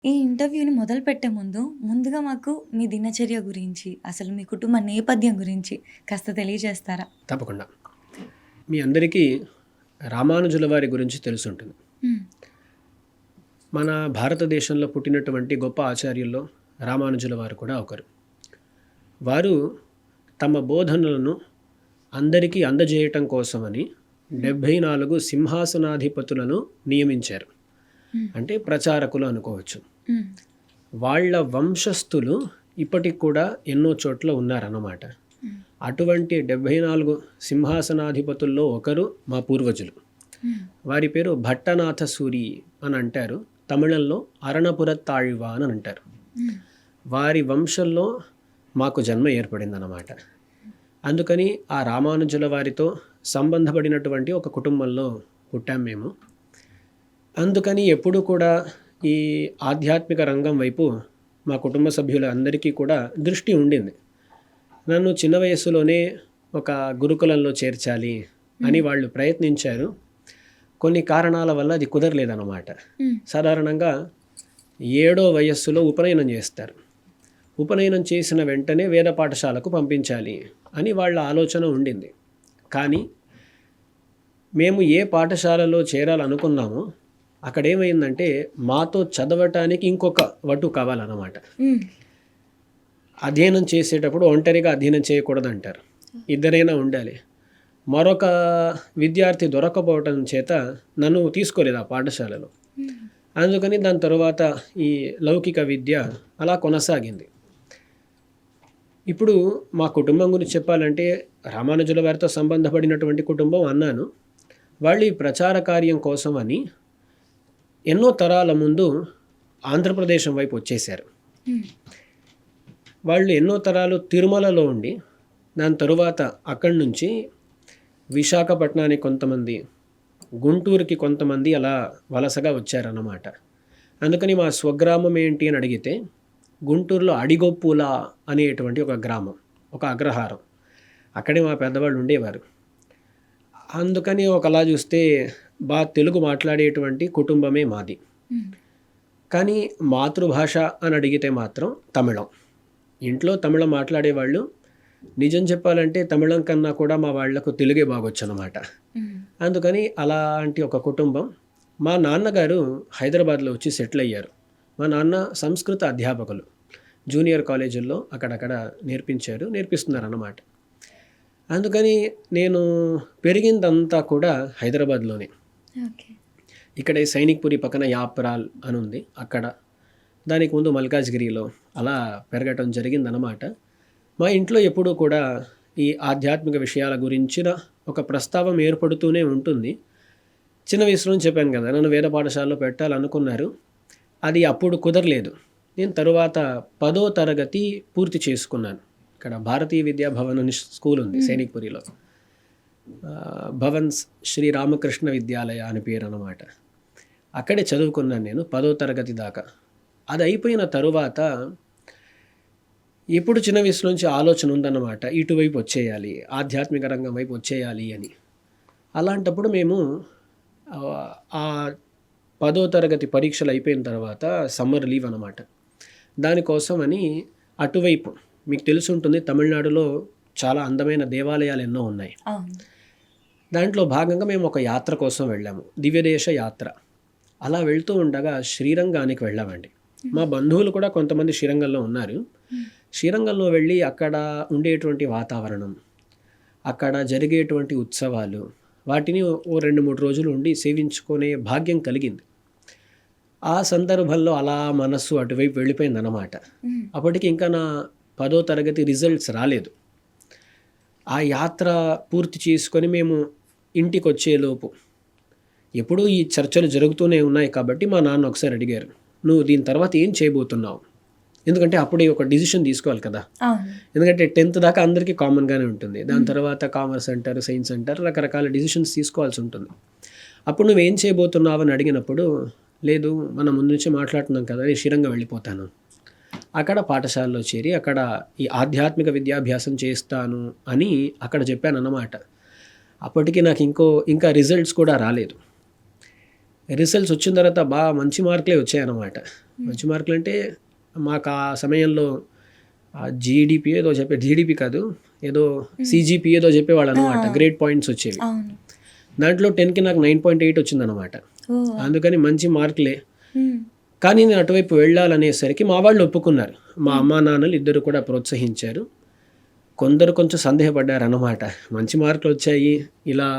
ఈ ఇంటర్వ్యూని మొదలుపెట్టే ముందు, ముందుగా మాకు మీ దినచర్య గురించి, అసలు మీ కుటుంబ నేపథ్యం గురించి కాస్త తెలియజేస్తారా? తప్పకుండా. మీ అందరికీ రామానుజుల వారి గురించి తెలిసుంటుంది. హ్మ్. మన భారతదేశంలో పుట్టినటువంటి గొప్ప ఆచార్యుల్లో రామానుజుల వారు కూడా ఒకరు. వారు తమ బోధనలను అందరికీ అందజేయటం కోసమని 74 సింహాసనాధిపతులను నియమించారు. హ్మ్. అంటే ప్రచారకులు అనుకోవచ్చు. హ్మ్. వాళ్ళ వంశస్థులు ఇప్పటికి కూడా ఎన్నో చోట్ల ఉన్నారన్నమాట. హ్మ్. అటువంటి 74 సింహాసనాధిపతుల్లో ఒకరు మా పూర్వజులు. హ్మ్. వారి పేరు భట్టనాథ సూరి అని అంటారు. తమిళంలో అరణపురత్తాళ్వాన్ అని అంటారు. హ్మ్. వారి వంశంలో మాకు జన్మ ఏర్పడిందన్నమాట. అందుకని ఆ రామానుజుల వారితో సంబంధపడినటువంటి ఒక కుటుంబంలో పుట్టాం మేము. అందుకని ఎప్పుడూ కూడా ఈ ఆధ్యాత్మిక రంగం వైపు మా కుటుంబ సభ్యులందరికీ కూడా దృష్టి ఉండింది. నన్ను చిన్న వయస్సులోనే ఒక గురుకులంలో చేర్చాలి అని వాళ్ళు ప్రయత్నించారు. కొన్ని కారణాల వల్ల అది కుదరలేదన్నమాట. హ్మ్. సాధారణంగా 7వ వయస్సులో ఉపనయనం చేస్తారు. ఉపనయనం చేసిన వెంటనే వేద పాఠశాలకు పంపించాలి అని వాళ్ళ ఆలోచన ఉండింది. కానీ మేము ఏ పాఠశాలలో చేరాలనుకున్నామో అక్కడ ఏమైందంటే మాతో చదవటానికి ఇంకొక వటు కావాలన్నమాట. హ్మ్. అధ్యయనం చేసేటప్పుడు ఒంటరిగా అధ్యయనం చేయకూడదంటారు. ఇద్దరైనా ఉండాలి. మరొక విద్యార్థి దొరకపోవటం చేత నన్ను తీసుకోలేదు ఆ పాఠశాలలో. హ్మ్. అందుకని దాని తర్వాత ఈ లౌకిక విద్య అలా కొనసాగింది. ఇప్పుడు మా కుటుంబం గురించి చెప్పాలంటే రామానుజుల వారితో సంబంధపడినటువంటి కుటుంబం అన్నాను. వాళ్ళు ఈ ప్రచార కార్యం కోసం అని ఎన్నో తరాల ముందు ఆంధ్రప్రదేశం వైపు వచ్చేశారు. హ్మ్. వాళ్ళు ఎన్నో తరాలు తిరుమలలో ఉండి దాని తరువాత అక్కడి నుంచి విశాఖపట్నానికి కొంతమంది, గుంటూరుకి కొంతమంది అలా వలసగా వచ్చారన్నమాట. అందుకని మా స్వగ్రామం ఏంటి అని అడిగితే గుంటూరులో అడిగొప్పుల అనేటువంటి ఒక గ్రామం, ఒక అగ్రహారం. అక్కడే మా పెద్దవాళ్ళు ఉండేవారు. అందుకని ఒకలా చూస్తే బాగా తెలుగు మాట్లాడేటువంటి కుటుంబమే మాది. హ్మ్. కానీ మాతృభాష అని అడిగితే మాత్రం తమిళం. ఇంట్లో తమిళం మాట్లాడేవాళ్ళు. నిజం చెప్పాలంటే తమిళం కన్నా కూడా మా వాళ్లకు తెలుగే బాగొచ్చు అన్నమాట. హ్మ్. అందుకని అలాంటి ఒక కుటుంబం. మా నాన్నగారు హైదరాబాద్లో వచ్చి సెటిల్ అయ్యారు. మా నాన్న సంస్కృత అధ్యాపకులు. జూనియర్ కాలేజీల్లో అక్కడక్కడ నేర్పిస్తున్నారన్నమాట. అందుకని నేను పెరిగిందంతా కూడా హైదరాబాద్లోనే. ఓకే. ఇక్కడే సైనిక్పురి పక్కన యాప్రాల్ అని ఉంది అక్కడ. దానికి ముందు మల్కాజ్గిరిలో అలా పెరగటం జరిగిందన్నమాట. మా ఇంట్లో ఎప్పుడూ కూడా ఈ ఆధ్యాత్మిక విషయాల గురించిన ఒక ప్రస్తావం ఏర్పడుతూనే ఉంటుంది. చిన్న వయసులో చెప్పాను కదా, నన్ను వేద పాఠశాలలో పెట్టాలనుకున్నారు. అది అప్పుడు కుదరలేదు. నేను తరువాత 10వ తరగతి పూర్తి చేసుకున్నాను. ఇక్కడ భారతీయ విద్యా భవన్ అని స్కూల్ ఉంది సైనిక్పురిలో. భవన్స్ శ్రీ రామకృష్ణ విద్యాలయ అని పేరు అన్నమాట. అక్కడే చదువుకున్నాను నేను 10వ తరగతి దాకా. అది అయిపోయిన తరువాత ఎప్పుడు చిన్న వయసు నుంచి ఆలోచన ఉందన్నమాట, ఇటువైపు వచ్చేయాలి, ఆధ్యాత్మిక రంగం వైపు వచ్చేయాలి అని. అలాంటప్పుడు మేము ఆ 10వ తరగతి పరీక్షలు అయిపోయిన తర్వాత సమ్మర్ లీవ్ అన్నమాట. దానికోసం అని అటువైపు మీకు తెలిసి ఉంటుంది, తమిళనాడులో చాలా అందమైన దేవాలయాలు ఎన్నో ఉన్నాయి. అవును. దాంట్లో భాగంగా మేము ఒక యాత్ర కోసం వెళ్ళాము, దివ్యదేశ యాత్ర. అలా వెళ్తూ ఉండగా శ్రీరంగానికి వెళ్ళామండి. మా బంధువులు కూడా కొంతమంది శ్రీరంగంలో ఉన్నారు. శ్రీరంగంలో వెళ్ళి అక్కడ ఉండేటువంటి వాతావరణం, అక్కడ జరిగేటువంటి ఉత్సవాలు, వాటిని ఓ 2-3 రోజులు ఉండి సేవించుకునే భాగ్యం కలిగింది. ఆ సందర్భంలో అలా మనస్సు అటువైపు వెళ్ళిపోయిందన్నమాట. హ్మ్. అప్పటికి ఇంకా నా 10వ తరగతి రిజల్ట్స్ రాలేదు. ఆ యాత్ర పూర్తి చేసుకొని మేము ఇంటికి వచ్చేలోపు ఎప్పుడూ ఈ చర్చలు జరుగుతూనే ఉన్నాయి కాబట్టి మా నాన్న ఒకసారి అడిగారు, నువ్వు దీని తర్వాత ఏం చేయబోతున్నావు? ఎందుకంటే అప్పుడే ఒక డిసిషన్ తీసుకోవాలి కదా. అవును. ఎందుకంటే 10th దాకా అందరికీ కామన్గానే ఉంటుంది. దాని తర్వాత కామర్స్ అంటారు, సైన్స్ అంటారు, రకరకాల డిసిషన్స్ తీసుకోవాల్సి ఉంటుంది. అప్పుడు నువ్వేం చేయబోతున్నావు అని అడిగినప్పుడు, లేదు మనం ముందు నుంచి మాట్లాడుతున్నాం కదా, నేను శ్రీరంగం వెళ్ళిపోతాను, అక్కడ పాఠశాలలో చేరి అక్కడ ఈ ఆధ్యాత్మిక విద్యాభ్యాసం చేస్తాను అని అక్కడ చెప్పాను అన్నమాట. అప్పటికి నాకు ఇంకా రిజల్ట్స్ కూడా రాలేదు. రిజల్ట్స్ వచ్చిన తర్వాత బాగా మంచి మార్కులే వచ్చాయన్నమాట. మంచి మార్కులు అంటే మాకు ఆ సమయంలో జీడిపి ఏదో జీడిపి కాదు, ఏదో సిజిపి ఏదో చెప్పేవాళ్ళు అనమాట. గ్రేడ్ పాయింట్స్ వచ్చేవి. అవును. దాంట్లో 10కి నాకు 9.8 వచ్చిందనమాట. ఓ. అందుకని మంచి మార్కులే. ఉమ్. కానీ నేను అటువైపు వెళ్ళాలనేసరికి మా వాళ్ళు ఒప్పుకున్నారు. మా అమ్మా నాన్నలు ఇద్దరు కూడా ప్రోత్సహించారు. కొందరు కొంచెం సందేహపడ్డారు అన్నమాట. మంచి మార్కులు వచ్చాయి, ఇలా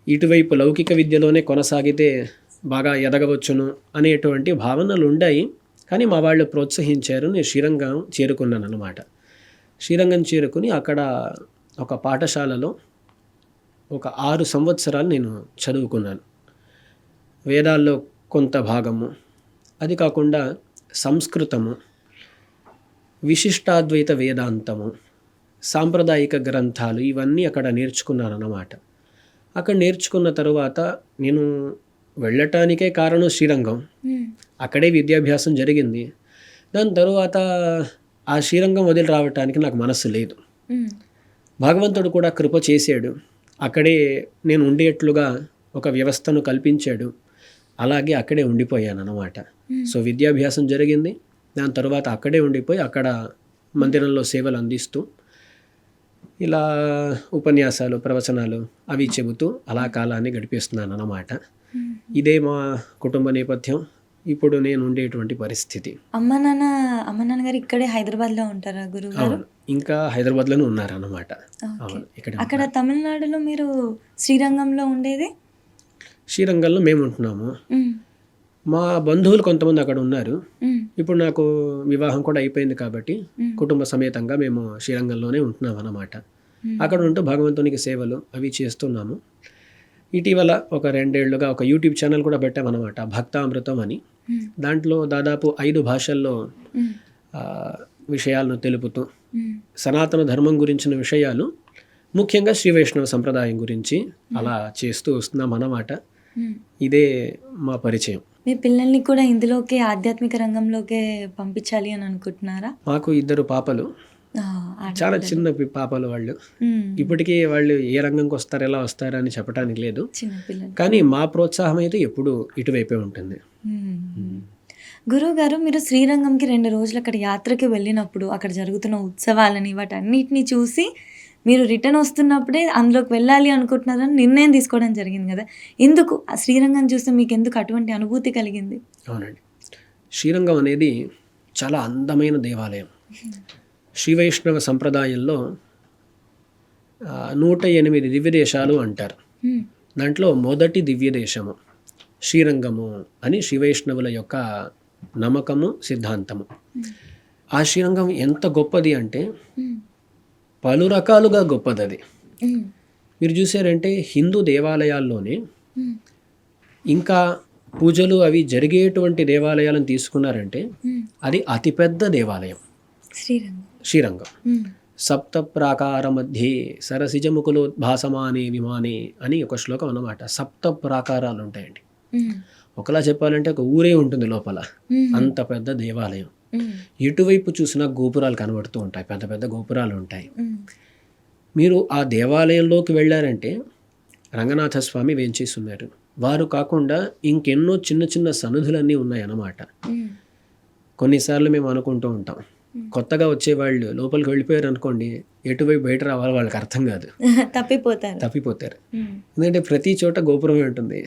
ఇటువైపు లౌకిక విద్యలోనే కొనసాగితే బాగా ఎదగవచ్చును అనేటువంటి భావనలు ఉన్నాయి. కానీ మా వాళ్ళు ప్రోత్సహించారు. నేను శ్రీరంగం చేరుకున్నాను అన్నమాట. శ్రీరంగం చేరుకుని అక్కడ ఒక పాఠశాలలో ఒక 6 సంవత్సరాలు నేను చదువుకున్నాను. వేదాల్లో కొంత భాగము, అది కాకుండా సంస్కృతము, విశిష్టాద్వైత వేదాంతము, సాంప్రదాయిక గ్రంథాలు, ఇవన్నీ అక్కడ నేర్చుకున్నాను అన్నమాట. అక్కడ నేర్చుకున్న తరువాత నేను వెళ్ళటానికే కారణం శ్రీరంగం. అక్కడే విద్యాభ్యాసం జరిగింది. దాని తరువాత ఆ శ్రీరంగం వదిలి రావటానికి నాకు మనస్సు లేదు. భగవంతుడు కూడా కృప చేశాడు. అక్కడే నేను ఉండేట్లుగా ఒక వ్యవస్థను కల్పించాడు. అలాగే అక్కడే ఉండిపోయాను అన్నమాట. సో విద్యాభ్యాసం జరిగింది. దాని తర్వాత అక్కడే ఉండిపోయి అక్కడ మందిరంలో సేవలు అందిస్తూ ఇలా ఉపన్యాసాలు, ప్రవచనాలు అవి చెబుతూ అలా కాలాన్ని గడిపేస్తున్నాను అన్నమాట. ఇదే మా కుటుంబ నేపథ్యం. ఇప్పుడు నేను ఉండేటువంటి పరిస్థితి. అమ్మ నాన్న గారు ఇక్కడే హైదరాబాద్లో ఉంటారా గురువు గారు? అవును, ఇంకా హైదరాబాద్లోనే ఉన్నారన్నమాట. అవును, ఇక్కడ అక్కడ తమిళనాడులో మీరు శ్రీరంగంలో ఉండేది? శ్రీరంగంలో మేము ఉంటున్నాము. మా బంధువులు కొంతమంది అక్కడ ఉన్నారు. ఇప్పుడు నాకు వివాహం కూడా అయిపోయింది కాబట్టి కుటుంబ సమేతంగా మేము శ్రీరంగంలోనే ఉంటున్నాం అన్నమాట. అక్కడ ఉంటూ భగవంతునికి సేవలు అవి చేస్తున్నాము. ఇటీవల ఒక 2 ఏళ్లుగా ఒక యూట్యూబ్ ఛానల్ కూడా పెట్టామన్నమాట, భక్తామృతం అని. దాంట్లో దాదాపు 5 భాషల్లో విషయాలను తెలుపుతూ సనాతన ధర్మం గురించిన విషయాలు, ముఖ్యంగా శ్రీ వైష్ణవ సంప్రదాయం గురించి అలా చేస్తూ వస్తున్నాం అన్నమాట. ఇదే మా పరిచయం. మీ పిల్లల్ని కూడా ఇందులోకే, ఆధ్యాత్మిక రంగంలోకే పంపించాలి అని అనుకుంటున్నారా? మాకు 2 పాపలు, చాలా చిన్న పాపలు. వాళ్ళు ఇప్పటికీ వాళ్ళు ఏ రంగంకి వస్తారు, ఎలా వస్తారు అని చెప్పడానికి లేదు. కానీ మా ప్రోత్సాహం అయితే ఎప్పుడు ఇటువైపే ఉంటుంది. గురువు గారు, మీరు శ్రీరంగంకి 2 రోజులు అక్కడ యాత్రకి వెళ్ళినప్పుడు అక్కడ జరుగుతున్న ఉత్సవాలని వాటన్నిటిని చూసి మీరు రిటర్న్ వస్తున్నప్పుడే అందులోకి వెళ్ళాలి అనుకుంటున్నారని నిర్ణయం తీసుకోవడం జరిగింది కదా. ఎందుకు ఆ శ్రీరంగం చూస్తే మీకు ఎందుకు అటువంటి అనుభూతి కలిగింది? అవునండి, శ్రీరంగం అనేది చాలా అందమైన దేవాలయం. శ్రీ వైష్ణవ సంప్రదాయంలో 108 దివ్య దేశాలు అంటారు. దాంట్లో మొదటి దివ్య దేశము శ్రీరంగము అని శ్రీ వైష్ణవుల యొక్క నమ్మకము, సిద్ధాంతము. ఆ శ్రీరంగం ఎంత గొప్పది అంటే పలు రకాలుగా గొప్పది. అది మీరు చూసారంటే హిందూ దేవాలయాల్లోనే ఇంకా పూజలు అవి జరిగేటువంటి దేవాలయాలను తీసుకున్నారంటే అది అతిపెద్ద దేవాలయం శ్రీరంగం. సప్త ప్రాకార మధ్యే సరసిజముకులోద్భాసమానే విమానే అని ఒక శ్లోకం అన్నమాట. సప్త ప్రాకారాలు ఉంటాయండి. ఒకలా చెప్పాలంటే ఒక ఊరే ఉంటుంది లోపల, అంత పెద్ద దేవాలయం. ఎటువైపు చూసినా గోపురాలు కనబడుతూ ఉంటాయి, పెద్ద పెద్ద గోపురాలు ఉంటాయి. మీరు ఆ దేవాలయంలోకి వెళ్ళారంటే రంగనాథ స్వామి వేంచేస్తున్నారు. వారు కాకుండా ఇంకెన్నో చిన్న చిన్న సన్నిధులన్నీ ఉన్నాయన్నమాట. కొన్నిసార్లు మేము అనుకుంటూ ఉంటాం, కొత్తగా వచ్చేవాళ్ళు లోపలికి వెళ్ళిపోయారు అనుకోండి, ఎటువైపు బయట రావాలో వాళ్ళకి అర్థం కాదు, తప్పిపోతారు. ఎందుకంటే ప్రతి చోట గోపురమే ఉంటుంది.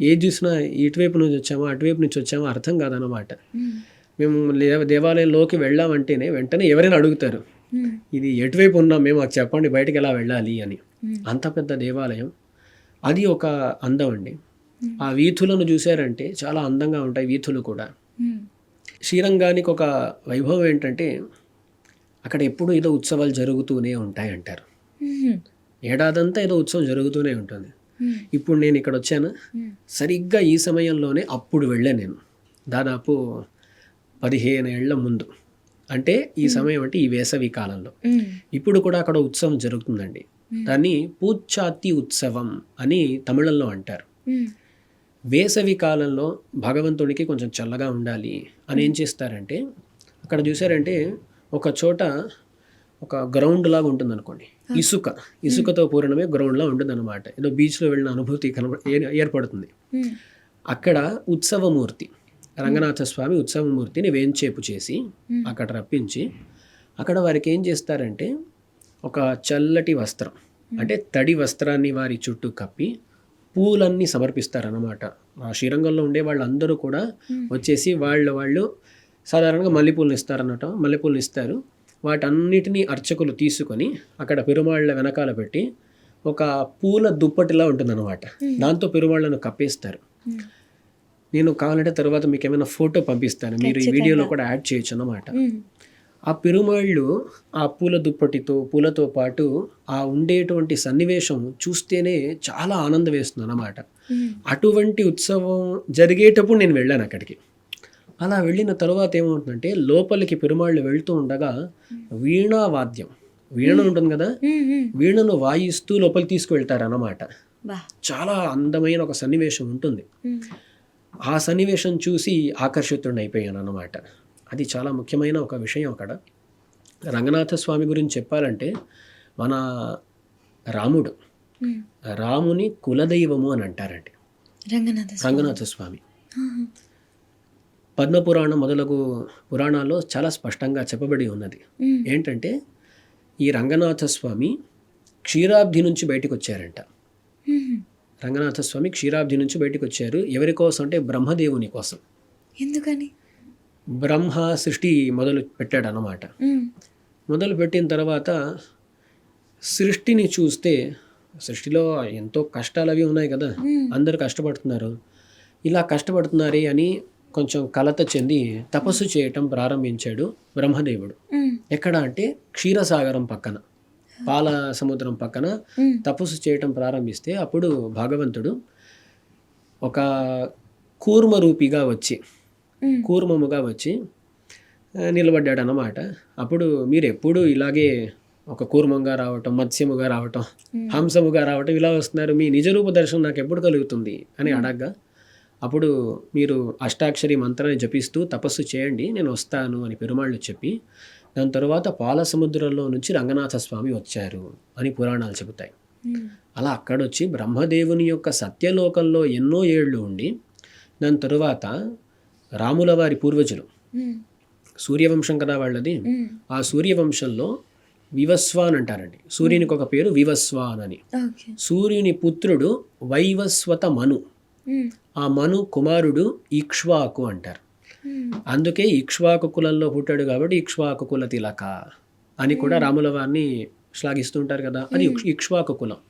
ఏది చూసినా ఇటువైపు నుంచి వచ్చామో అటువైపు నుంచి వచ్చామో అర్థం కాదన్నమాట. మేము దేవాలయంలోకి వెళ్ళామంటేనే వెంటనే ఎవరైనా అడుగుతారు, ఇది ఎటువైపు ఉన్నాం మేము, మాకు చెప్పండి బయటకు ఎలా వెళ్ళాలి అని. అంత పెద్ద దేవాలయం. అది ఒక అందం అండి. ఆ వీధులను చూసారంటే చాలా అందంగా ఉంటాయి వీధులు కూడా. శ్రీరంగానికి ఒక వైభవం ఏంటంటే అక్కడ ఎప్పుడు ఏదో ఉత్సవాలు జరుగుతూనే ఉంటాయి అంటారు. ఏడాదంతా ఏదో ఉత్సవం జరుగుతూనే ఉంటుంది. ఇప్పుడు నేను ఇక్కడ వచ్చాను, సరిగ్గా ఈ సమయంలోనే అప్పుడు వెళ్ళాను నేను, దాదాపు 15 ఏళ్ల ముందు. అంటే ఈ సమయం అంటే ఈ వేసవి కాలంలో. ఇప్పుడు కూడా అక్కడ ఉత్సవం జరుగుతుందండి. దాన్ని పూచ్చాతి ఉత్సవం అని తమిళంలో అంటారు. వేసవి కాలంలో భగవంతుడికి కొంచెం చల్లగా ఉండాలి అని ఏం చేస్తారంటే, అక్కడ చూసారంటే ఒక చోట ఒక గ్రౌండ్ లాగా ఉంటుంది అనుకోండి, ఇసుకతో పూరణమే గ్రౌండ్లా ఉంటుంది అనమాట. ఏదో బీచ్లో వెళ్ళిన అనుభూతి ఏర్పడుతుంది. అక్కడ ఉత్సవమూర్తి రంగనాథ స్వామి ఉత్సవమూర్తిని వేంచేపు చేసి అక్కడ రప్పించి అక్కడ వారికి ఏం చేస్తారంటే ఒక చల్లటి వస్త్రం అంటే తడి వస్త్రాన్ని వారి చుట్టూ కప్పి పూలన్నీ సమర్పిస్తారన్నమాట. ఆ శ్రీరంగంలో ఉండే వాళ్ళందరూ కూడా వచ్చేసి వాళ్ళు సాధారణంగా మల్లెపూలను ఇస్తారన్నమాట. మల్లెపూలను ఇస్తారు. వాటన్నిటినీ అర్చకులు తీసుకొని అక్కడ పెరుమాళ్ళ వెనకాల పెట్టి ఒక పూల దుప్పటిలా ఉంటుందన్నమాట. దాంతో పెరుమాళ్ళను కప్పేస్తారు. నేను కావాలంటే తర్వాత మీకు ఏమైనా ఫోటో పంపిస్తాను, మీరు ఈ వీడియోలో కూడా యాడ్ చేయొచ్చు అన్నమాట. ఆ పెరుమాళ్ళు ఆ పూల దుప్పటితో పూలతో పాటు ఆ ఉండేటువంటి సన్నివేశం చూస్తేనే చాలా ఆనందం వేస్తుంది అన్నమాట. అటువంటి ఉత్సవం జరిగేటప్పుడు నేను వెళ్ళాను అక్కడికి. అలా వెళ్ళిన తర్వాత ఏమవుతుందంటే లోపలికి పెరుమాళ్ళు వెళ్తూ ఉండగా వీణా వాద్యం, వీణ ఉంటుంది కదా, వీణను వాయిస్తూ లోపలికి తీసుకువెళ్తారు అన్నమాట. చాలా అందమైన ఒక సన్నివేశం ఉంటుంది. ఆ సన్నివేశం చూసి ఆకర్షితుడిని అయిపోయాను అన్నమాట. అది చాలా ముఖ్యమైన ఒక విషయం. అక్కడ రంగనాథ స్వామి గురించి చెప్పాలంటే మన రాముని కులదైవము అని అంటారండి రంగనాథ స్వామి. పద్మపురాణం మొదలగు పురాణాల్లో చాలా స్పష్టంగా చెప్పబడి ఉన్నది. ఏంటంటే ఈ రంగనాథ స్వామి క్షీరాబ్ది నుంచి బయటకు వచ్చారంట. రంగనాథ స్వామి క్షీరాబ్ది నుంచి బయటకు వచ్చారు. ఎవరి కోసం అంటే బ్రహ్మదేవుని కోసం. ఎందుకని? బ్రహ్మ సృష్టి మొదలు పెట్టాడు అన్నమాట. మొదలు పెట్టిన తర్వాత సృష్టిని చూస్తే సృష్టిలో ఎంతో కష్టాలు అవి ఉన్నాయి కదా, అందరూ కష్టపడుతున్నారు. ఇలా కష్టపడుతున్నారే అని కొంచెం కలత చెంది తపస్సు చేయటం ప్రారంభించాడు బ్రహ్మదేవుడు. ఎక్కడ అంటే క్షీరసాగరం పక్కన, పాల సముద్రం పక్కన తపస్సు చేయటం ప్రారంభిస్తే అప్పుడు భగవంతుడు ఒక కూర్మముగా వచ్చి నిలబడ్డాడు అన్నమాట. అప్పుడు మీరు ఎప్పుడు ఇలాగే ఒక కూర్మంగా రావటం, మత్స్యముగా రావటం, హంసముగా రావటం ఇలా వస్తున్నారు, మీ నిజరూప దర్శనం నాకు ఎప్పుడు కలుగుతుంది అని అడగ్గా అప్పుడు మీరు అష్టాక్షరి మంత్రాన్ని జపిస్తూ తపస్సు చేయండి, నేను వస్తాను అని పెరుమాళ్ళు చెప్పి దాని తర్వాత పాల సముద్రంలో నుంచి రంగనాథ స్వామి వచ్చారు అని పురాణాలు చెబుతాయి. అలా అక్కడొచ్చి బ్రహ్మదేవుని యొక్క సత్యలోకంలో ఎన్నో ఏళ్ళు ఉండి దాని తరువాత రాముల వారి పూర్వజులు సూర్యవంశం కదా వాళ్ళది, ఆ సూర్యవంశంలో వివస్వాన్ అంటారండి. సూర్యునికి ఒక పేరు వివస్వాన్ అని. సూర్యుని పుత్రుడు వైవస్వత మను, ఆ మను కుమారుడు ఇక్ష్వాకు అంటారు. అందుకే ఇక్ష్వాకు కులంలో పుట్టాడు కాబట్టి ఇక్ష్వాకు కుల తిలక అని కూడా రాముల వారిని శ్లాఘిస్తుంటారు కదా, అది ఇక్ష్వాకు కులం.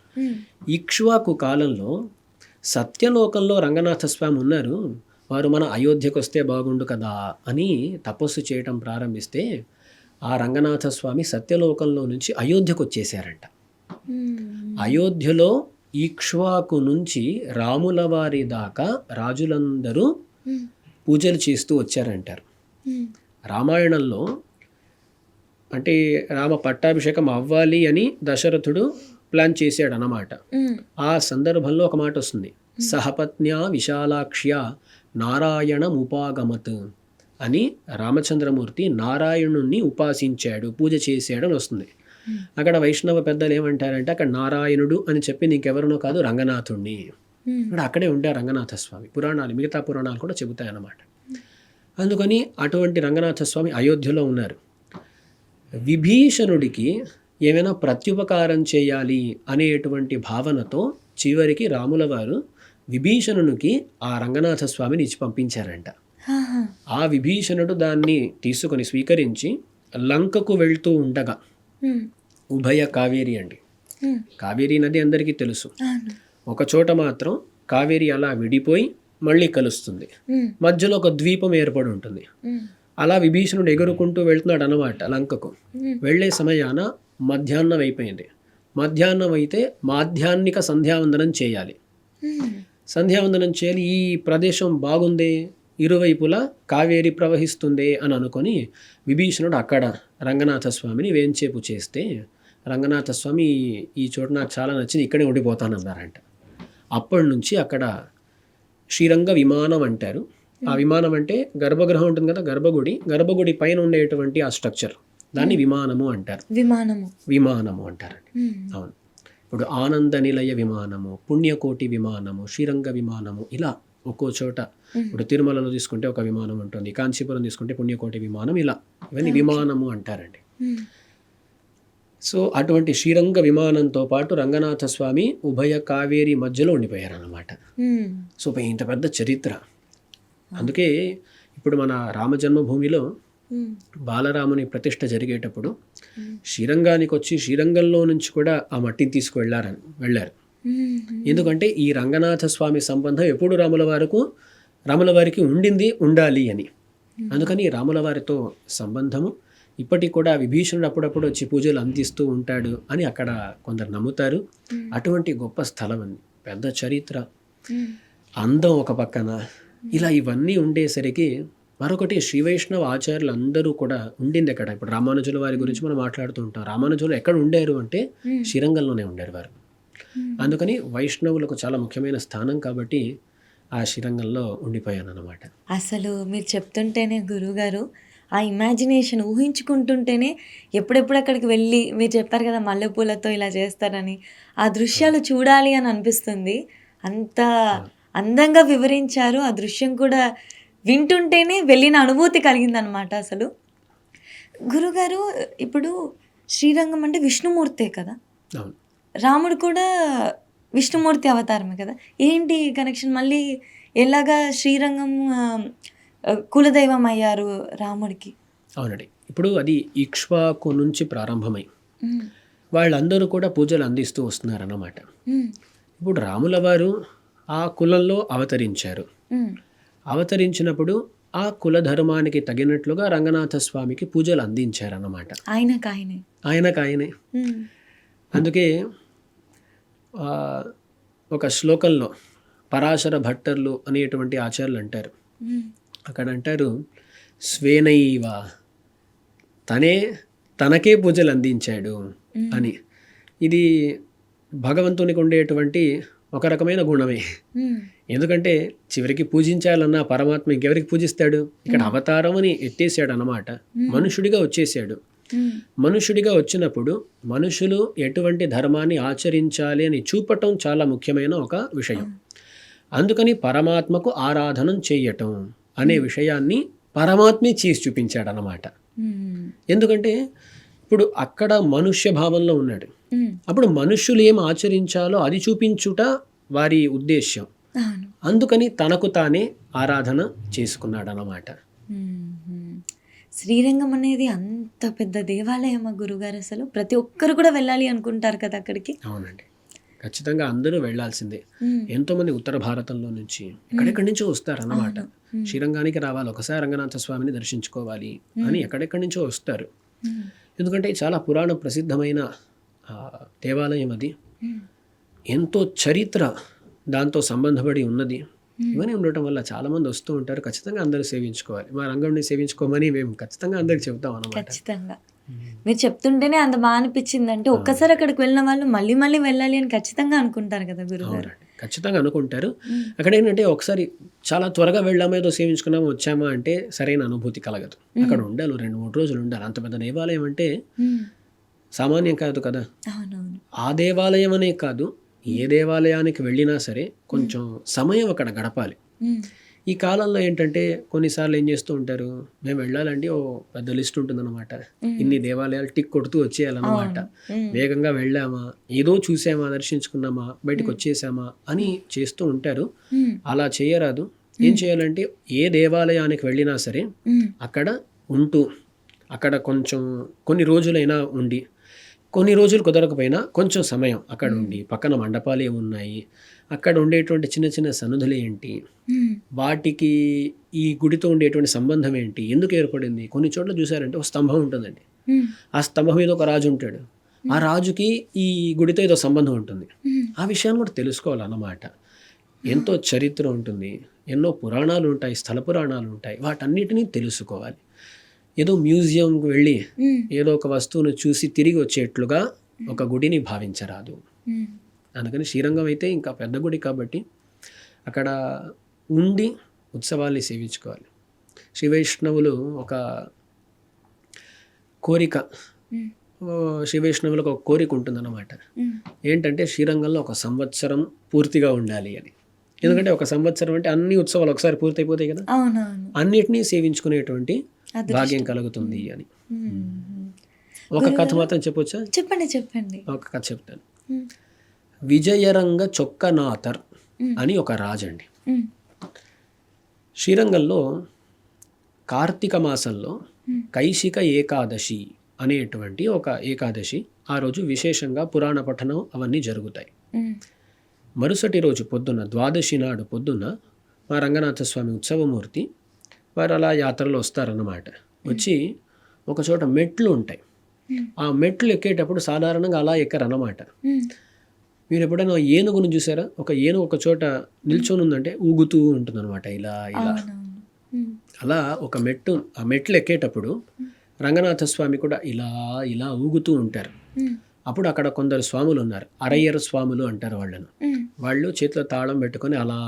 ఇక్ష్వాకు కాలంలో సత్యలోకంలో రంగనాథ స్వామి ఉన్నారు, వారు మన అయోధ్యకు వస్తే బాగుండు కదా అని తపస్సు చేయటం ప్రారంభిస్తే ఆ రంగనాథ స్వామి సత్యలోకంలో నుంచి అయోధ్యకు వచ్చేసారంట. అయోధ్యలో ఇక్ష్వాకు నుంచి రాముల వారి దాకా రాజులందరూ పూజలు చేస్తూ వచ్చారంటారు. రామాయణంలో అంటే రామ పట్టాభిషేకం అవ్వాలి అని దశరథుడు ప్లాన్ చేశాడు అన్నమాట. ఆ సందర్భంలో ఒక మాట వస్తుంది, సహపత్న్యా విశాలాక్ష్య నారాయణముపాగమత్ అని రామచంద్రమూర్తి నారాయణుణ్ణి ఉపాసించాడు, పూజ చేశాడు అని వస్తుంది. అక్కడ వైష్ణవ పెద్దలు ఏమంటారంటే అక్కడ నారాయణుడు అని చెప్పింది ఇంకెవరినో కాదు, రంగనాథుణ్ణి. ఇక్కడ అక్కడే ఉంటారు రంగనాథ స్వామి. పురాణాలు, మిగతా పురాణాలు కూడా చెబుతాయి అన్నమాట. అందుకని అటువంటి రంగనాథ స్వామి అయోధ్యలో ఉన్నారు. విభీషణుడికి ఏమైనా ప్రత్యుపకారం చేయాలి అనేటువంటి భావనతో చివరికి రాముల వారు విభీషణునికి ఆ రంగనాథ స్వామిని ఇచ్చి పంపించారంట. ఆ విభీషణుడు దాన్ని తీసుకొని స్వీకరించి లంకకు వెళ్తూ ఉండగా, ఉభయ కావేరి అండి, కావేరీ నది అందరికీ తెలుసు. ఒక చోట మాత్రం కావేరి అలా విడిపోయి మళ్ళీ కలుస్తుంది, మధ్యలో ఒక ద్వీపం ఏర్పడి ఉంటుంది. అలా విభీషణుడు ఎగురుకుంటూ వెళ్తున్నాడు అన్నమాట లంకకు. వెళ్లే సమయాన మధ్యాహ్నం అయిపోయింది. మధ్యాహ్నం అయితే మాధ్యాహ్నిక సంధ్యావందనం చేయాలి. సంధ్యావందనం చేయాలి, ఈ ప్రదేశం బాగుంది, ఇరువైపులా కావేరి ప్రవహిస్తుంది అని అనుకొని విభీషణుడు అక్కడ రంగనాథ స్వామిని వేంచేపు చేస్తే రంగనాథ స్వామి ఈ చోట నాకు చాలా నచ్చింది, ఇక్కడే ఉండిపోతానన్నారంట. అప్పటి నుంచి అక్కడ శ్రీరంగ విమానం అంటారు. ఆ విమానం అంటే గర్భగృహం ఉంటుంది కదా, గర్భగుడి పైన ఉండేటువంటి ఆ స్ట్రక్చర్, దాన్ని విమానము అంటారు. విమానము అంటారండి. అవును. ఇప్పుడు ఆనంద నిలయ విమానము, పుణ్యకోటి విమానము, శ్రీరంగ విమానము, ఇలా ఒక్కో చోట ఇప్పుడు తిరుమలలో తీసుకుంటే ఒక విమానం ఉంటుంది, కాంచీపురం తీసుకుంటే పుణ్యకోటి విమానం, ఇలా ఇవన్నీ విమానము అంటారండి. సో అటువంటి శ్రీరంగ విమానంతో పాటు రంగనాథ స్వామి ఉభయ కావేరి మధ్యలో ఉండిపోయారన్నమాట. సో ఇంత పెద్ద చరిత్ర. అందుకే ఇప్పుడు మన రామ జన్మభూమిలో బాలరాముని ప్రతిష్ఠ జరిగేటప్పుడు శ్రీరంగానికి వచ్చి శ్రీరంగంలో నుంచి కూడా ఆ మట్టిని వెళ్ళారు. ఎందుకంటే ఈ రంగనాథ స్వామి సంబంధం ఎప్పుడు రాముల వారికి ఉండాలి అని. అందుకని రాముల వారితో సంబంధము ఇప్పటికి కూడా విభీషణుడు అప్పుడప్పుడు వచ్చి పూజలు అందిస్తూ ఉంటాడు అని అక్కడ కొందరు నమ్ముతారు. అటువంటి గొప్ప స్థలం అండి, పెద్ద చరిత్ర, అందం ఒక పక్కన, ఇలా ఇవన్నీ ఉండేసరికి మరొకటి శ్రీ వైష్ణవ ఆచార్యులు అందరూ కూడా ఉండింది ఎక్కడ. ఇప్పుడు రామానుజుల వారి గురించి మనం మాట్లాడుతూ ఉంటాం. రామానుజులు ఎక్కడ ఉండారు అంటే శ్రీరంగంలోనే ఉండారు వారు. అందుకని వైష్ణవులకు చాలా ముఖ్యమైన స్థానం కాబట్టి ఆ శ్రీరంగంలో ఉండిపోయాను అన్నమాట. అసలు మీరు చెప్తుంటేనే గురువుగారు ఆ ఇమాజినేషన్ ఊహించుకుంటుంటేనే ఎప్పుడెప్పుడు అక్కడికి వెళ్ళి, మీరు చెప్పారు కదా మల్లెపూలతో ఇలా చేస్తారని, ఆ దృశ్యాలు చూడాలి అని అనిపిస్తుంది. అంత అందంగా వివరించారు. ఆ దృశ్యం కూడా వింటుంటేనే వెళ్ళిన అనుభూతి కలిగిందనమాట. అసలు గురుగారు ఇప్పుడు శ్రీరంగం అంటే విష్ణుమూర్తే కదా, రాముడు కూడా విష్ణుమూర్తి అవతారమే కదా, ఏంటి కనెక్షన్? మళ్ళీ ఎలాగా శ్రీరంగం కులదైవం అయ్యారు రాముడికి? అవునండి, ఇప్పుడు అది ఇక్ష్వాకు నుంచి ప్రారంభమై వాళ్ళందరూ కూడా పూజలు అందిస్తూ వస్తున్నారన్నమాట. ఇప్పుడు రాముల వారు ఆ కులంలో అవతరించారు. అవతరించినప్పుడు ఆ కుల ధర్మానికి తగినట్లుగా రంగనాథ స్వామికి పూజలు అందించారన్నమాట. ఆయనకాయనే. అందుకే ఒక శ్లోకంలో పరాశర భట్టర్లు అనేటువంటి ఆచార్యులు అంటారు, అక్కడ అంటారు స్వేనైవ, తనకే పూజలు అందించాడు అని. ఇది భగవంతునికి ఉండేటువంటి ఒక రకమైన గుణమే. ఎందుకంటే చివరికి పూజించాలన్న పరమాత్మ ఇంకెవరికి పూజిస్తాడు? ఇక్కడ అవతారం అని ఎత్తేసాడు అన్నమాట, మనుషుడిగా వచ్చేసాడు. మనుషుడిగా వచ్చినప్పుడు మనుషులు ఎటువంటి ధర్మాన్ని ఆచరించాలి అని చూపటం చాలా ముఖ్యమైన ఒక విషయం. అందుకని పరమాత్మకు ఆరాధన చేయటం అనే విషయాన్ని పరమాత్మే చేసి చూపించాడు అన్నమాట. ఎందుకంటే ఇప్పుడు అక్కడ మనుష్య భావంలో ఉన్నాడు, అప్పుడు మనుష్యులు ఏం ఆచరించాలో అది చూపించుట వారి ఉద్దేశ్యం. అందుకని తనకు తానే ఆరాధన చేసుకున్నాడు అన్నమాట. శ్రీరంగం అనేది అంత పెద్ద దేవాలయమా గురుగారు? అసలు ప్రతి ఒక్కరు కూడా వెళ్ళాలి అనుకుంటారు కదా అక్కడికి. అవునండి, ఖచ్చితంగా అందరూ వెళ్ళాల్సిందే. ఎంతోమంది ఉత్తర భారతంలో నుంచి ఎక్కడెక్కడి నుంచో వస్తారు అన్నమాట. శ్రీరంగానికి రావాలి, ఒకసారి రంగనాథ స్వామిని దర్శించుకోవాలి అని ఎక్కడెక్కడి నుంచో వస్తారు. ఎందుకంటే చాలా పురాణ ప్రసిద్ధమైన దేవాలయం అది, ఎంతో చరిత్ర దాంతో సంబంధపడి ఉన్నది. ఇవన్నీ ఉండటం వల్ల చాలామంది వస్తూ ఉంటారు. ఖచ్చితంగా అందరూ సేవించుకోవాలి, మా రంగంని సేవించుకోమని మేము ఖచ్చితంగా అందరికి చెప్తాం అన్నమాట. ఖచ్చితంగా మీరు చెప్తుంటేనే అంత బాగా అనిపించింది. అంటే ఒక్కసారి అక్కడికి వెళ్ళిన వాళ్ళు మళ్ళీ మళ్ళీ వెళ్ళాలి అని ఖచ్చితంగా అనుకుంటారు కదా గురుగారు? ఖచ్చితంగా అనుకుంటారు. అక్కడ ఏంటంటే ఒకసారి చాలా త్వరగా వెళ్ళామా, ఏదో సేవించుకున్నామా వచ్చామా అంటే సరైన అనుభూతి కలగదు. అక్కడ ఉండాలి, 2-3 రోజులు ఉండాలి. అంత పెద్ద దేవాలయం అంటే సామాన్యం కాదు కదా. ఆ దేవాలయం అనే కాదు, ఏ దేవాలయానికి వెళ్ళినా సరే కొంచెం సమయం అక్కడ గడపాలి. ఈ కాలంలో ఏంటంటే కొన్నిసార్లు ఏం చేస్తూ ఉంటారు, మేము వెళ్ళాలండి ఓ పెద్ద లిస్ట్ ఉంటుందన్నమాట, ఇన్ని దేవాలయాలు టిక్ కొడుతూ వచ్చేయాలన్నమాట. వేగంగా వెళ్ళామా, ఏదో చూసామా, దర్శించుకున్నామా, బయటకు వచ్చేసామా అని చేస్తూ ఉంటారు. అలా చేయరాదు. ఏం చేయాలంటే ఏ దేవాలయానికి వెళ్ళినా సరే అక్కడ ఉంటూ, అక్కడ కొంచెం కొన్ని రోజులైనా ఉండి, కొన్ని రోజులు కుదరకపోయినా కొంచెం సమయం అక్కడ ఉండి, పక్కన మండపాలు ఏమున్నాయి, అక్కడ ఉండేటువంటి చిన్న చిన్న సన్నిధులు ఏంటి, వాటికి ఈ గుడితో ఉండేటువంటి సంబంధం ఏంటి, ఎందుకు ఏర్పడింది. కొన్ని చోట్ల చూసారంటే ఒక స్తంభం ఉంటుందండి, ఆ స్తంభం మీద ఒక రాజు ఉంటాడు, ఆ రాజుకి ఈ గుడితో ఏదో సంబంధం ఉంటుంది. ఆ విషయాన్ని కూడా తెలుసుకోవాలన్నమాట. ఎంతో చరిత్ర ఉంటుంది, ఎన్నో పురాణాలు ఉంటాయి, స్థల పురాణాలు ఉంటాయి, వాటన్నిటినీ తెలుసుకోవాలి. ఏదో మ్యూజియంకి వెళ్ళి ఏదో ఒక వస్తువును చూసి తిరిగి వచ్చేట్లుగా ఒక గుడిని భావించరాదు. అందుకని శ్రీరంగం అయితే ఇంకా పెద్ద గుడి కాబట్టి అక్కడ ఉండి ఉత్సవాల్ని సేవించుకోవాలి. శ్రీ వైష్ణవులు ఒక కోరిక, శ్రీ వైష్ణవులకు ఒక కోరిక ఉంటుందన్నమాట. ఏంటంటే శ్రీరంగంలో 1 సంవత్సరం పూర్తిగా ఉండాలి అని. ఎందుకంటే ఒక సంవత్సరం అంటే అన్ని ఉత్సవాలు ఒకసారి పూర్తయిపోతాయి కదా, అవునవును. అన్నిటినీ సేవించుకునేటువంటి అదృష్టం. భాగ్యం కలుగుతుంది అని. మ్మ్. ఒక కథ గురుగారు? మాత్రం చెప్పొచ్చా? చెప్పండి. ఒక కథ చెప్తాను. మ్మ్. విజయరంగ చొక్కనాథర్ మ్మ్. అని ఒక రాజండి. మ్మ్. శ్రీరంగంలో కార్తీక మాసంలో మ్మ్. కైశిక ఏకాదశి అనేటువంటి ఒక ఏకాదశి, ఆ రోజు విశేషంగా పురాణ పఠనం అవన్నీ జరుగుతాయి. మ్మ్. మరుసటి రోజు పొద్దున్న ద్వాదశి నాడు పొద్దున్న మా రంగనాథ స్వామి ఉత్సవమూర్తి వారు అలా యాత్రలో వస్తారన్నమాట. వచ్చి ఒక చోట మెట్లు ఉంటాయి. మ్మ్. ఆ మెట్లు ఎక్కేటప్పుడు సాధారణంగా అలా ఎక్కరన్నమాట. మ్మ్. మీరు ఎప్పుడైనా ఏనుగును చూసారా? ఒక ఏనుగు ఒక చోట నిల్చొని ఉందంటే ఊగుతూ ఉంటుంది అనమాట, ఇలా ఇలా. అవునవును. మ్మ్. అలా ఒక ఆ మెట్లు ఎక్కేటప్పుడు రంగనాథ స్వామి కూడా ఇలా ఇలా ఊగుతూ ఉంటారు. మ్మ్. అప్పుడు అక్కడ కొందరు స్వాములు ఉన్నారు, అరయ్యర స్వాములు అంటారు వాళ్ళను. మ్మ్. వాళ్ళు చేతిలో తాళం పెట్టుకొని అలా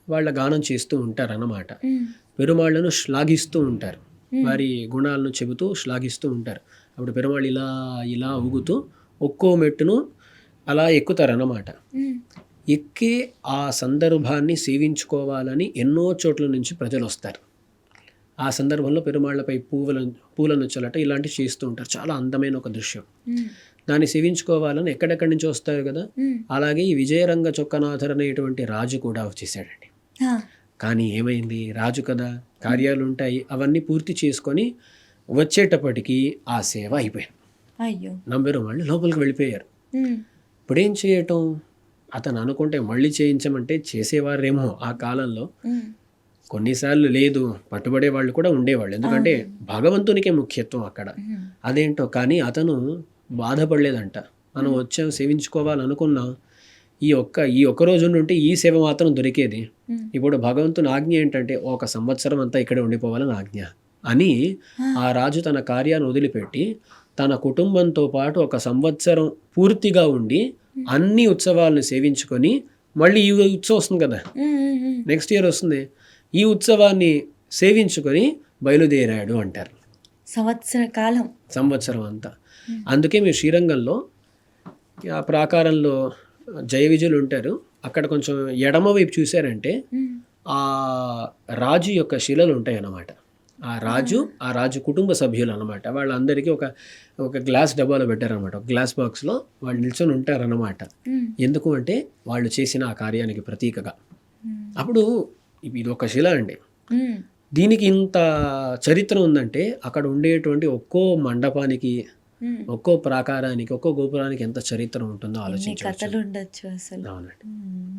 వాళ్ళ గానం చేస్తూ ఉంటారు అన్నమాట. మ్మ్. పెరుమాళ్ళను శ్లాఘిస్తూ ఉంటారు, వారి గుణాలను చెబుతూ శ్లాఘిస్తూ ఉంటారు. అప్పుడు పెరుమాళ్ళు ఇలా ఇలా ఊగుతూ ఒక్కో మెట్టును అలా ఎక్కుతారన్నమాట. మ్మ్. ఎక్కే ఆ సందర్భాన్ని సేవించుకోవాలని ఎన్నో చోట్ల నుంచి ప్రజలు వస్తారు. ఆ సందర్భంలో పెరుమాళ్లపై పూలను చల్లట ఇలాంటివి చేస్తూ ఉంటారు. చాలా అందమైన ఒక దృశ్యం. మ్మ్. దాన్ని సేవించుకోవాలని ఎక్కడెక్కడి నుంచి వస్తారు కదా. మ్మ్. అలాగే ఈ విజయరంగ చొక్కనాథర్ అనేటువంటి రాజు కూడా వచ్చేసాడండి. ఆ. కానీ ఏమైంది, రాజు కదా, కార్యాలు ఉంటాయి, అవన్నీ పూర్తి చేసుకొని వచ్చేటప్పటికి ఆ సేవ అయిపోయింది. అయ్యో. నమ్మిన వాళ్ళు లోపలికి వెళ్ళిపోయారు. మ్మ్. ఇప్పుడేం చేయటం? అతను అనుకుంటే మళ్ళీ చేయించమంటే చేసేవారేమో ఆ కాలంలో. మ్మ్. కొన్నిసార్లు లేదు, పట్టుబడే వాళ్ళు కూడా ఉండేవాళ్ళు, ఎందుకంటే భగవంతునికే ముఖ్యత్వం అక్కడ. మ్మ్. అదేంటో కానీ అతను బాధపడలేదంట. మనం వచ్చాం సేవించుకోవాలనుకున్నాం, ఈ ఒక్క రోజు ఉంటే ఈ సేవ మాత్రం దొరికేది. మ్మ్. ఇప్పుడు భగవంతుని ఆజ్ఞ ఏంటంటే ఒక సంవత్సరం అంతా ఇక్కడే ఉండిపోవాలని ఆజ్ఞ అని ఆ రాజు తన కార్యాన్ని వదిలిపెట్టి తన కుటుంబంతో పాటు ఒక సంవత్సరం పూర్తిగా ఉండి అన్ని ఉత్సవాలను సేవించుకొని మళ్ళీ ఈ ఉత్సవం వస్తుంది కదా, మ్మ్. నెక్స్ట్ ఇయర్ వస్తుంది, ఈ ఉత్సవాన్ని సేవించుకొని బయలుదేరాడు అంటారు. సంవత్సరం అంతా. అందుకే మీరు శ్రీరంగంలో ఆ ప్రాకారంలో జయ విజయులు ఉంటారు, అక్కడ కొంచెం ఎడమ వైపు చూశారంటే మ్మ్. ఆ రాజు యొక్క శిలలు ఉంటాయి అన్నమాట. ఆ రాజు కుటుంబ సభ్యులు అన్నమాట. వాళ్ళందరికీ ఒక గ్లాస్ డబ్బాలో పెట్టారనమాట, ఒక గ్లాస్ బాక్స్లో వాళ్ళు నిల్చొని ఉంటారన్నమాట. మ్మ్. ఎందుకు అంటే వాళ్ళు చేసిన ఆ కార్యానికి ప్రతీకగా. మ్మ్. అప్పుడు ఇది ఒక శిల అండి, మ్మ్. దీనికి ఇంత చరిత్ర ఉందంటే అక్కడ ఉండేటువంటి ఒక్కో మండపానికి, మ్మ్. ఒక్కో ప్రాకారానికి, ఒక్కో గోపురానికి ఎంత చరిత్ర ఉంటుందో ఎన్ని ఆలోచించవచ్చు. కథలు ఉండొచ్చు అసలు. అవునండి. మ్మ్.